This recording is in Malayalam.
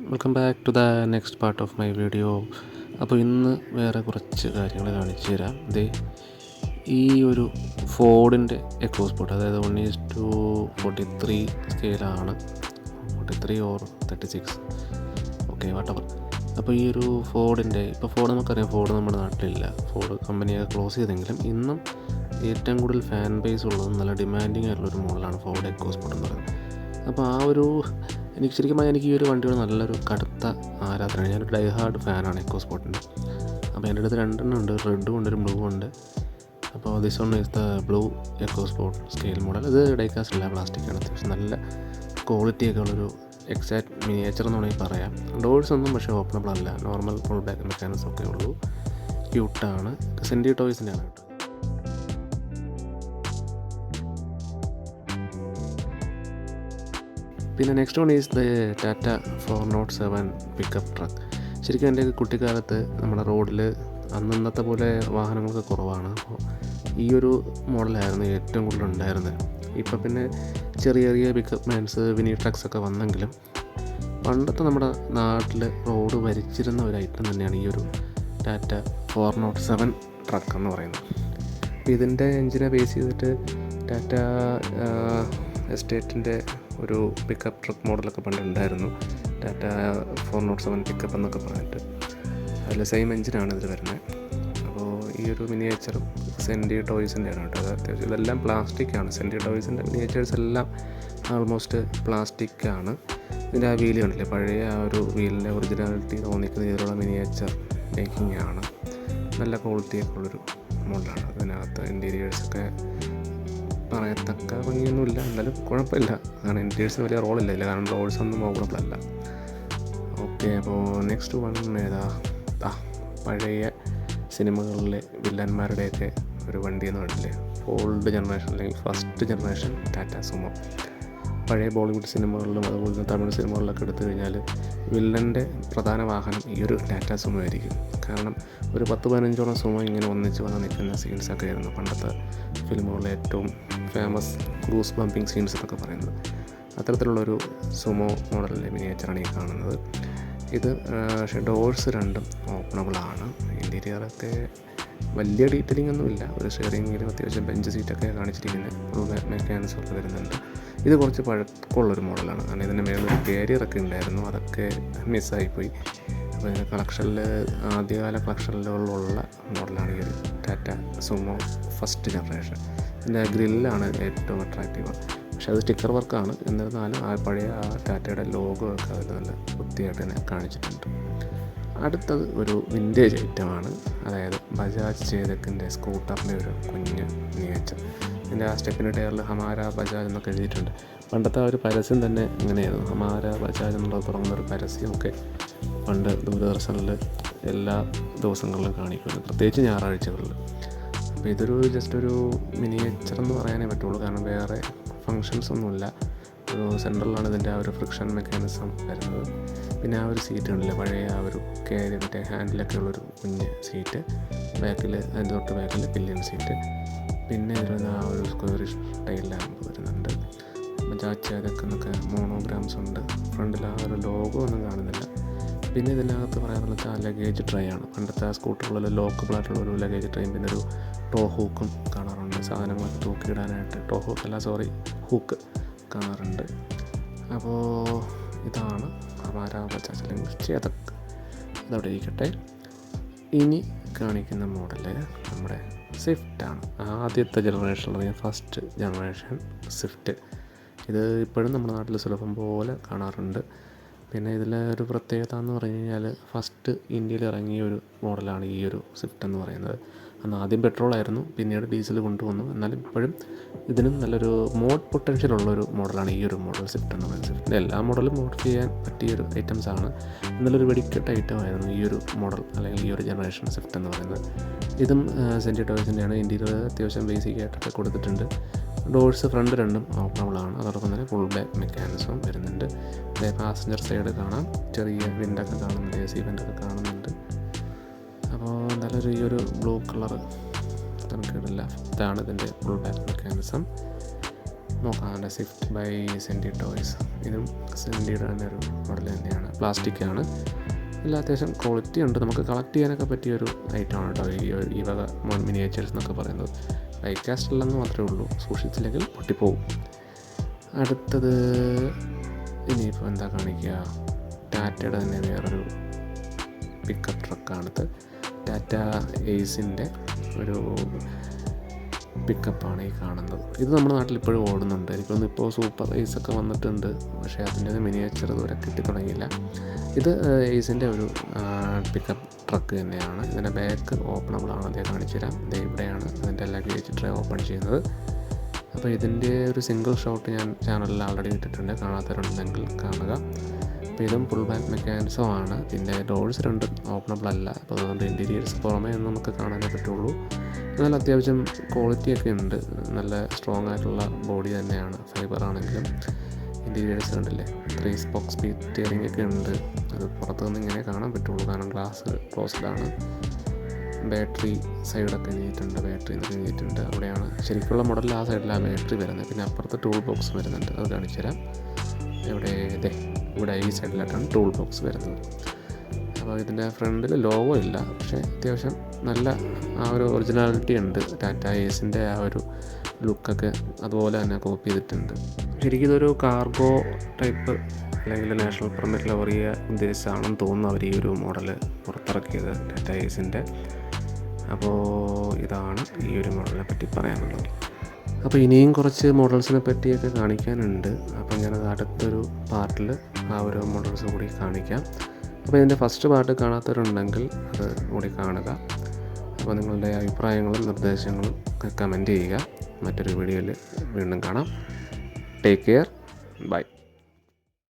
Welcome back to the next part of my video. അപ്പോൾ ഇന്ന് വേറെ കുറച്ച് കാര്യങ്ങൾ കാണിച്ചു തരാം. ഈ ഒരു ഫോർഡിൻ്റെ എക്കോസ്പോർട്ട്, അതായത് 1:43 സ്കെയിലാണ്, 43 ഓർ 36, ഓക്കെ വാട്ടവർ. അപ്പോൾ ഈ ഒരു ഫോർഡിൻ്റെ, ഇപ്പോൾ ഫോർഡ് നമുക്കറിയാം, ഫോർഡ് നമ്മുടെ നാട്ടിലില്ല, ഫോർഡ് കമ്പനിയൊക്കെ ക്ലോസ് ചെയ്തെങ്കിലും ഇന്നും ഏറ്റവും കൂടുതൽ ഫാൻ ബേസ് ഉള്ളതും നല്ല ഡിമാൻഡിങ് ആയിട്ടുള്ളൊരു മോഡലാണ് ഫോർഡ് എക്കോസ്പോർട്ട് എന്ന് പറയുന്നത്. അപ്പോൾ എനിക്ക് ശരിക്കും പറഞ്ഞാൽ എനിക്ക് ഈ ഒരു വണ്ടിയോട് നല്ലൊരു കടുത്ത ആരാധനയാണ്. ഞാനൊരു ഡൈ ഹാർഡ് ഫാനാണ് എക്കോസ്പോർട്ടിൻ്റെ. അപ്പോൾ എൻ്റെ അടുത്ത് രണ്ടെണ്ണം ഉണ്ട്, റെഡും ഉണ്ട്, ഒരു ബ്ലൂ ഉണ്ട്. അപ്പോൾ this one is the blue EcoSport scale model. ഇത് ഡൈകാസ്റ്റ് അല്ല, പ്ലാസ്റ്റിക്കാണ്. അത്യാവശ്യം നല്ല ക്വാളിറ്റിയൊക്കെ ഉള്ളൊരു എക്സാക്ട് മിനിയേച്ചർ എന്ന് വേണമെങ്കിൽ പറയാം. ഡോഴ്സ് ഒന്നും പക്ഷേ ഓപ്പണബിൾ അല്ല, നോർമൽ ഫുൾ ബാക്ക് മെക്കാനിസം ഒക്കെ ഉള്ളൂ. ക്യൂട്ടാണ്. സെൻറ്റി ടോയ്സിൻ്റെ ആണ് കേട്ടോ. പിന്നെ next one is the Tata 407 pickup truck. ശരിക്കും എൻ്റെ കുട്ടിക്കാലത്ത് നമ്മുടെ റോഡിൽ അന്നത്തെ പോലെ വാഹനങ്ങളൊക്കെ കുറവാണ്. അപ്പോൾ ഈ ഒരു മോഡലായിരുന്നു ഏറ്റവും കൂടുതൽ ഉണ്ടായിരുന്നത്. ഇപ്പോൾ പിന്നെ ചെറിയ ചെറിയ പിക്കപ്പ് മാൻസ്, മിനി ട്രക്സൊക്കെ വന്നെങ്കിലും പണ്ടത്തെ നമ്മുടെ നാട്ടിൽ റോഡ് ഭരിച്ചിരുന്ന ഒരു ഐറ്റം തന്നെയാണ് ഈ ഒരു ടാറ്റ 407 ട്രക്ക് എന്ന് പറയുന്നത്. അപ്പോൾ ഇതിൻ്റെ എഞ്ചിനെ ബേസ് ചെയ്തിട്ട് ടാറ്റ എസ്റ്റേറ്റിൻ്റെ ഒരു പിക്കപ്പ് ട്രക്ക് മോഡലൊക്കെ പണ്ടുണ്ടായിരുന്നു, ടാറ്റ 407 പിക്കപ്പ് എന്നൊക്കെ പറഞ്ഞിട്ട്. അതിൽ സെയിം എഞ്ചിനാണ് ഇതിൽ വരുന്നത്. അപ്പോൾ ഈ ഒരു മിനിയേച്ചറും സെൻറ്റി ടോയ്സിൻ്റെ ആണ് കേട്ടോ. അത് അത്യാവശ്യം ഇതെല്ലാം പ്ലാസ്റ്റിക്കാണ്. സെൻറ്റി ടോയ്സിൻ്റെ മിനിയേച്ചേഴ്സ് എല്ലാം ആൾമോസ്റ്റ് പ്ലാസ്റ്റിക്കാണ്. ഇതിൻ്റെ ആ വീല് കണ്ടില്ലേ, പഴയ ആ ഒരു വീലിൻ്റെ ഒറിജിനാലിറ്റി തോന്നിക്കുന്ന രീതിയിലുള്ള മിനിയേച്ചർ മേക്കിംഗ് ആണ്. നല്ല ക്വാളിറ്റിയൊക്കെ ഉള്ളൊരു മോഡലാണ്. അതിനകത്ത് ഇൻറ്റീരിയേഴ്സൊക്കെ പറയത്തക്ക ഭംഗിയൊന്നുമില്ല, എന്നാലും കുഴപ്പമില്ല. കാരണം ഇൻറ്റീരിയേഴ്സിന് വലിയ റോളില്ല, കാരണം റോഡ്സ് ഒന്നും ഓപ്പണബിളല്ല. ഓക്കെ, അപ്പോൾ നെക്സ്റ്റ് വൺ ഏതാ? പഴയ സിനിമകളിലെ വില്ലന്മാരുടെയൊക്കെ ഒരു വണ്ടി എന്ന് പറഞ്ഞില്ലേ, ഓൾഡ് ജനറേഷൻ അല്ലെങ്കിൽ ഫസ്റ്റ് ജനറേഷൻ ടാറ്റ സുമോ. പഴയ ബോളിവുഡ് സിനിമകളിലും അതുപോലെ തന്നെ തമിഴ് സിനിമകളിലൊക്കെ എടുത്തു കഴിഞ്ഞാൽ വില്ലൻ്റെ പ്രധാന വാഹനം ഈ ഒരു ടാറ്റ സുമോ ആയിരിക്കും. കാരണം ഒരു 10-15ഓളം സുമോ ഇങ്ങനെ ഒന്നിച്ച് വന്ന് നിൽക്കുന്ന സീൻസൊക്കെ ആയിരുന്നു പണ്ടത്തെ ഫിലിമുകളിലെ ഏറ്റവും ഫേമസ് ഗൂസ് ബമ്പിങ് സീൻസ് എന്നൊക്കെ പറയുന്നത്. അത്തരത്തിലുള്ളൊരു സുമോ മോഡലിലെ മിനിയേച്ചറാണ് ഈ കാണുന്നത്. ഇത് പക്ഷേ ഡോഴ്സ് രണ്ടും ഓപ്പണബിളാണ്. ഇൻറ്റീരിയറൊക്കെ വലിയ ഡീറ്റെയിലിംഗ് ഒന്നുമില്ല. ഒരു ഷെയറിങ്ങിലും അത്യാവശ്യം ബെഞ്ച് സീറ്റൊക്കെ കാണിച്ചിരിക്കുന്നത്, മെക്കാനിസം ഒക്കെ വരുന്നുണ്ട്. ഇത് കുറച്ച് പഴക്കമുള്ളൊരു മോഡലാണ്. കാരണം ഇതിൻ്റെ മേളിൽ കാരിയറൊക്കെ ഉണ്ടായിരുന്നു, അതൊക്കെ മിസ്സായിപ്പോയി. അപ്പോൾ ഇതിൻ്റെ കളക്ഷനിൽ, ആദ്യകാല കളക്ഷനിലുള്ള മോഡലാണ് ഈ ഒരു ടാറ്റ സുമോ ഫസ്റ്റ് ജനറേഷൻ. ഇതിൻ്റെ ഗ്രില്ലാണ് ഏറ്റവും അട്രാക്റ്റീവ്. പക്ഷേ അത് സ്റ്റിക്കർ വർക്കാണ്. എന്നിരുന്നാലും ആ പഴയ ടാറ്റയുടെ ലോഗോ ഒക്കെ അതിൽ നല്ല വൃത്തിയായിട്ട് തന്നെ കാണിച്ചിട്ടുണ്ട്. അടുത്തത് ഒരു വിൻറ്റേജ് ഐറ്റമാണ്, അതായത് ബജാജ് ചേതക്കിൻ്റെ സ്കൂട്ടറിൻ്റെ ഒരു കുഞ്ഞ് മിനിയേച്ചർ. ഇതിൻ്റെ ആ സ്റ്റെപ്പിൻ്റെ ടയറിൽ ഹമാര ബജാജ് എന്നൊക്കെ എഴുതിയിട്ടുണ്ട്. പണ്ടത്തെ ആ ഒരു പരസ്യം തന്നെ ഇങ്ങനെയായിരുന്നു, ഹമാര ബജാജ് എന്നുള്ള തുടങ്ങുന്നൊരു പരസ്യമൊക്കെ പണ്ട് ദൂരദർശനിൽ എല്ലാ ദിവസങ്ങളിലും കാണിക്കുന്നുണ്ട്, പ്രത്യേകിച്ച് ഞായറാഴ്ചകളിൽ. അപ്പോൾ ഇതൊരു ജസ്റ്റ് ഒരു മിനിയേച്ചർ എന്ന് പറയാനേ പറ്റുള്ളൂ, കാരണം വേറെ ഫങ്ഷൻസ് ഒന്നുമില്ല. ഒരു സെൻട്രലാണ് ഇതിൻ്റെ ആ ഒരു ഫ്രിക്ഷൻ മെക്കാനിസം വരുന്നത്. പിന്നെ ആ ഒരു സീറ്റ് ഉണ്ടല്ലോ, പഴയ ആ ഒരു മറ്റേ ഹാൻഡിലൊക്കെ ഉള്ളൊരു കുഞ്ഞ് സീറ്റ്, ബാക്കിൽ അതിൻ്റെ തൊട്ട് ബാക്കിൽ പില്ലിയൻ സീറ്റ്. പിന്നെ ഇതിൽ ആ ഒരു സ്ക്വയറിഷ് ടൈൽ ലാമ്പ് വരുന്നുണ്ട്. ബജാജ് ചേതക്കെന്നൊക്കെ മോണോഗ്രാംസ് ഉണ്ട്. ഫ്രണ്ടിൽ ആ ഒരു ലോഗോ ഒന്നും കാണുന്നില്ല. പിന്നെ ഇതിനകത്ത് പറയാനുള്ളത് ആ ലഗേജ് ട്രേ ആണ്. പണ്ടത്തെ ആ സ്കൂട്ടറിലുള്ള ലോക്കബിളായിട്ടുള്ള ഒരു ലഗേജ് ട്രേയും പിന്നെ ഒരു ടോ ഹൂക്കും കാണാറുണ്ട്, സാധനങ്ങളൊക്കെ തൂക്കിയിടാനായിട്ട്. ടോ ഹൂക്ക് അല്ല, സോറി, ഹൂക്ക് കാണാറുണ്ട്. അപ്പോൾ ഇതാണ് ഹമാര ബജാജ് അല്ലെങ്കിൽ ചേതക്. അതവിടെ ഇരിക്കട്ടെ. ഇനി കാണിക്കുന്ന മോഡല് നമ്മുടെ സ്വിഫ്റ്റാണ്. ആദ്യത്തെ ജനറേഷൻ, അല്ലെങ്കിൽ ഫസ്റ്റ് ജനറേഷൻ സ്വിഫ്റ്റ്. ഇത് ഇപ്പോഴും നമ്മുടെ നാട്ടിൽ സുലഭം പോലെ കാണാറുണ്ട്. പിന്നെ ഇതിലെ ഒരു പ്രത്യേകത എന്ന് പറഞ്ഞു കഴിഞ്ഞാൽ, ഫസ്റ്റ് ഇന്ത്യയിൽ ഇറങ്ങിയ ഒരു മോഡലാണ് ഈ ഒരു സ്വിഫ്റ്റ് എന്ന് പറയുന്നത്. അന്ന് ആദ്യം പെട്രോളായിരുന്നു, പിന്നീട് ഡീസൽ കൊണ്ടുവന്നു. എന്നാലും ഇപ്പോഴും ഇതിനും നല്ലൊരു മോഡ് പൊട്ടൻഷ്യൽ ഉള്ളൊരു മോഡലാണ് ഈ ഒരു മോഡൽ സ്വിഫ്റ്റ് എന്ന് പറയുന്നത്. സ്വിഫ്റ്റിൻ്റെ എല്ലാ മോഡലും മോഡിഫൈ ചെയ്യാൻ പറ്റിയൊരു ഐറ്റംസാണ്. എന്നാലൊരു വെടിക്കെട്ട് ഐറ്റമായിരുന്നു ഈ ഒരു മോഡൽ അല്ലെങ്കിൽ ഈ ഒരു ജനറേഷൻ സ്വിഫ്റ്റ് എന്ന് പറയുന്നത്. ഇതും സെൻറ്റി ടോയ്സിൻ്റെയാണ്. ഇൻറ്റീരിയർ അത്യാവശ്യം ബേസിക് ആയിട്ടൊക്കെ കൊടുത്തിട്ടുണ്ട്. ഡോഴ്സ് ഫ്രണ്ട് രണ്ടും ഓപ്പണബിളാണ്. അതോടൊപ്പം തന്നെ ഫുൾ ബാക്ക് മെക്കാനിസവും വരുന്നുണ്ട്. പാസഞ്ചർ സൈഡ് കാണാം, ചെറിയ വിൻഡൊക്കെ കാണുന്നുണ്ട്, AC വിൻഡൊക്കെ കാണുന്നുണ്ട്. അപ്പോൾ നല്ലൊരു ഈ ഒരു ബ്ലൂ കളർ നമുക്കിടില്ല. ഇതാണ് ഇതിൻ്റെ ഫുൾ ബാക്ക് മെക്കാനിസം. നോക്കാം. അതിൻ്റെ സ്വിഫ്റ്റ് ബൈ സെൻറ്റി ടോയ്സ്, ഇതും സെൻറ്റിയുടെ തന്നെ ഒരു മോഡൽ തന്നെയാണ്. പ്ലാസ്റ്റിക്കാണ്, എല്ലാം അത്യാവശ്യം ക്വാളിറ്റി ഉണ്ട്. നമുക്ക് കളക്ട് ചെയ്യാനൊക്കെ പറ്റിയൊരു ഐറ്റമാണ് കേട്ടോ ഈ വക മിനിയേച്ചേഴ്സ് എന്നൊക്കെ പറയുന്നത്. ഡൈകാസ്റ്റ് അല്ലെന്ന് മാത്രമേ ഉള്ളൂ, സൂക്ഷിച്ചില്ലെങ്കിൽ പൊട്ടിപ്പോവും. അടുത്തത് ഇനിയിപ്പോൾ എന്താ കാണിക്കുക, ടാറ്റയുടെ തന്നെ വേറൊരു പിക്കപ്പ് ട്രക്കാണിത്. ടാറ്റ എയ്സിൻ്റെ ഒരു പിക്കപ്പാണ് ഈ കാണുന്നത്. ഇത് നമ്മുടെ നാട്ടിൽ ഇപ്പോഴും ഓടുന്നുണ്ട്. എനിക്കൊന്ന് ഇപ്പോൾ സൂപ്പർ എയ്സൊക്കെ വന്നിട്ടുണ്ട്, പക്ഷേ അതിൻ്റെ മിനിയേച്ചർ ഇതുവരെ കിട്ടിത്തുടങ്ങിയില്ല. ഇത് എയ്സിൻ്റെ ഒരു പിക്കപ്പ് ട്രക്ക് തന്നെയാണ്. ഇതിൻ്റെ ബാക്ക് ഓപ്പണബിളാണ്, അതേ കാണിച്ചു തരാം. ഇത് ഇവിടെയാണ് ഇതിൻ്റെ ലഗേജ് ട്രേ ഓപ്പൺ ചെയ്യുന്നത്. അപ്പോൾ ഇതിൻ്റെ ഒരു സിംഗിൾ ഷോട്ട് ഞാൻ ചാനലിൽ ആൾറെഡി ഇട്ടിട്ടുണ്ട്, കാണാത്തവരുണ്ടെങ്കിൽ കാണുക. അപ്പോൾ ഇതും ഫുൾ ബാക്ക് മെക്കാനിസം ആണ്. പിന്നെ ഡോഴ്സ് രണ്ടും ഓപ്പണബിൾ അല്ല, അപ്പോൾ അതുകൊണ്ട് ഇൻറ്റീരിയേഴ്സ് പുറമേ ഒന്നും നമുക്ക് കാണാനേ പറ്റുള്ളൂ. എന്നാൽ അത്യാവശ്യം ക്വാളിറ്റിയൊക്കെ ഉണ്ട്, നല്ല സ്ട്രോങ് ആയിട്ടുള്ള ബോഡി തന്നെയാണ്. ഫൈബർ ആണെങ്കിലും ഇൻറ്റീരിയേഴ്സ് കണ്ടില്ലേ, 3 സ്പോക്ക് സ്പീഡ് സ്റ്റിയറിംഗ് ഒക്കെ ഉണ്ട്. അത് പുറത്തു നിന്ന് ഇങ്ങനെ കാണാൻ പറ്റുള്ളൂ, കാരണം ഗ്ലാസ് ക്ലോസ്ഡാണ്. ബാറ്ററി സൈഡൊക്കെ എഴുതിയിട്ടുണ്ട്, ബാറ്ററി എന്നൊക്കെ എഴുതിയിട്ടുണ്ട്. അവിടെയാണ് ശരിക്കുള്ള മോഡലിൽ ആ സൈഡിലാണ് ബാറ്ററി വരുന്നത്. പിന്നെ അപ്പുറത്ത് ടൂൾ ബോക്സ് വരുന്നുണ്ട്, അത് കാണിച്ചു തരാം. ഇവിടെ ഈ സൈഡിലായിട്ടാണ് ടൂൾ ബോക്സ് വരുന്നത്. അപ്പോൾ ഇതിൻ്റെ ഫ്രണ്ടിൽ ലോഗോ ഇല്ല, പക്ഷേ അത്യാവശ്യം നല്ല ആ ഒരു ഒറിജിനാലിറ്റി ഉണ്ട്. ടാറ്റ എയ്സിൻ്റെ ആ ഒരു ലുക്കൊക്കെ അതുപോലെ തന്നെ കോപ്പി ചെയ്തിട്ടുണ്ട്. ശരിക്കും ഇതൊരു കാർഗോ ടൈപ്പ് അല്ലെങ്കിൽ നാഷണൽ പെർമിറ്റ് ലോറിയെ ഉദ്ദേശിച്ചാണെന്ന് തോന്നുന്നു അവർ ഈ ഒരു മോഡൽ പുറത്തിറക്കിയത്, ടാറ്റ എയ്സിൻ്റെ. അപ്പോൾ ഇതാണ് ഈ ഒരു മോഡലിനെ പറ്റി പറയാനുള്ളത്. അപ്പോൾ ഇനിയും കുറച്ച് മോഡൽസിനെ പറ്റിയൊക്കെ കാണിക്കാനുണ്ട്. അപ്പോൾ ഞാനത് അടുത്തൊരു പാർട്ടിൽ ആ ഒരു മോഡൽസ് കൂടി കാണിക്കാം. അപ്പോൾ ഇതിൻ്റെ ഫസ്റ്റ് പാർട്ട് കാണാത്തവരുണ്ടെങ്കിൽ അത് കൂടി കാണുക. അപ്പോൾ നിങ്ങളുടെ അഭിപ്രായങ്ങളും നിർദ്ദേശങ്ങളും കമൻറ്റ് ചെയ്യുക. മറ്റൊരു വീഡിയോയിൽ വീണ്ടും കാണാം. Take care, by.